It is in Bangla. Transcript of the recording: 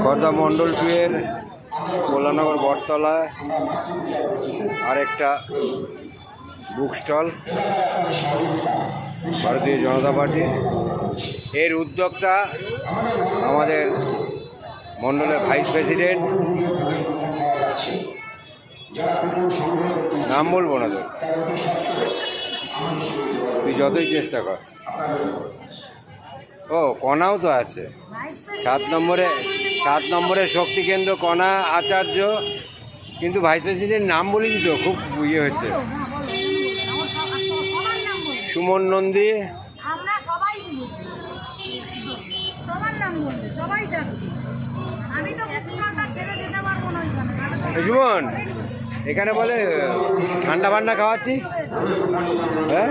খর্দা মণ্ডল টুয়ের কল্যাণনগর বটতলায় আরেকটা বুক স্টল ভারতীয় জনতা পার্টি। এর উদ্যোক্তা আমাদের মণ্ডলের ভাইস প্রেসিডেন্ট, নাম বলবো না তো, তুই যতই চেষ্টা কর। ও কণাও তো আছে 7 নম্বরে শক্তি কেন্দ্র কণা আচার্য, কিন্তু ভাইস প্রেসিডেন্ট নাম বলিনি তো, খুব ইয়ে হচ্ছে। সুমন নন্দী, সুমন এখানে বলে ঠান্ডা ফান্ডা খাওয়াচ্ছি, হ্যাঁ